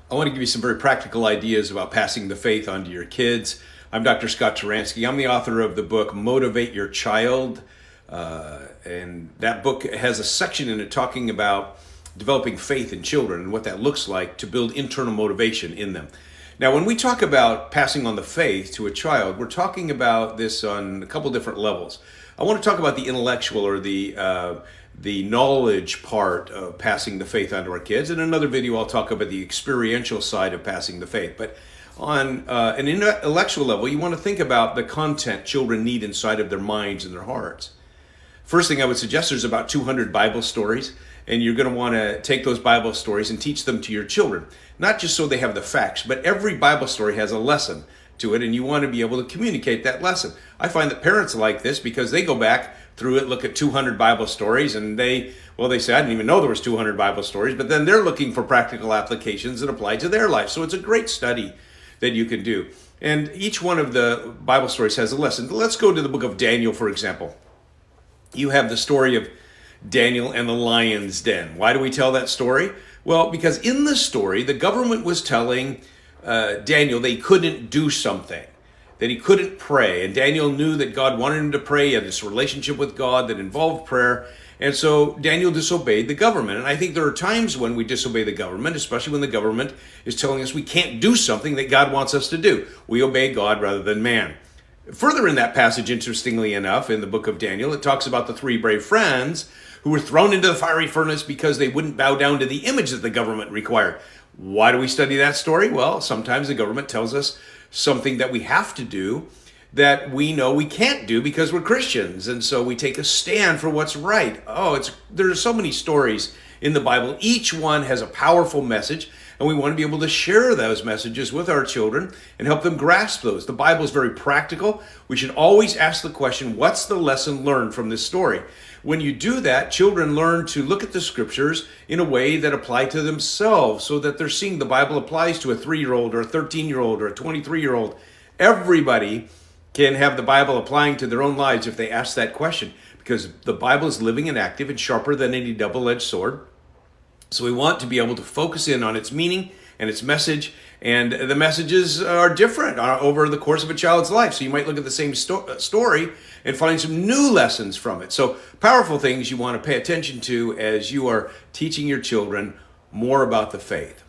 I want to give you some very practical ideas about passing the faith on to your kids. I'm Dr. Scott Turansky. I'm the author of the book Motivate Your Child. And that book has a section in it talking about developing faith in children and what that looks like to build internal motivation in them. Now, when we talk about passing on the faith to a child, we're talking about this on a couple different levels. I want to talk about the intellectual or the knowledge part of passing the faith on to our kids. In another video, I'll talk about the experiential side of passing the faith. But on an intellectual level, you want to think about the content children need inside of their minds and their hearts. First thing I would suggest, there's about 200 Bible stories, and you're going to want to take those Bible stories and teach them to your children. Not just so they have the facts, but every Bible story has a lesson to it, and you want to be able to communicate that lesson. I find that parents like this because they go back through it, look at 200 Bible stories, and they say, I didn't even know there was 200 Bible stories, but then they're looking for practical applications that apply to their life. So it's a great study that you can do. And each one of the Bible stories has a lesson. Let's go to the book of Daniel, for example. You have the story of Daniel and the lion's den. Why do we tell that story? Well, because in the story, the government was telling Daniel they couldn't do something, that he couldn't pray. And Daniel knew that God wanted him to pray. He had this relationship with God that involved prayer. And so Daniel disobeyed the government. And I think there are times when we disobey the government, especially when the government is telling us we can't do something that God wants us to do. We obey God rather than man. Further in that passage, interestingly enough, in the book of Daniel, it talks about the three brave friends who were thrown into the fiery furnace because they wouldn't bow down to the image that the government required. Why do we study that story? Well, sometimes the government tells us something that we have to do that we know we can't do because we're Christians. And so we take a stand for what's right. There are so many stories in the Bible. Each one has a powerful message, and we want to be able to share those messages with our children and help them grasp those. The Bible is very practical. We should always ask the question, what's the lesson learned from this story? When you do that, children learn to look at the scriptures in a way that apply to themselves so that they're seeing the Bible applies to a 3-year-old or a 13-year-old or a 23-year-old. Everybody can have the Bible applying to their own lives if they ask that question, because the Bible is living and active and sharper than any double-edged sword. So we want to be able to focus in on its meaning and its message, and the messages are different over the course of a child's life. So you might look at the same story and find some new lessons from it. So powerful things you want to pay attention to as you are teaching your children more about the faith.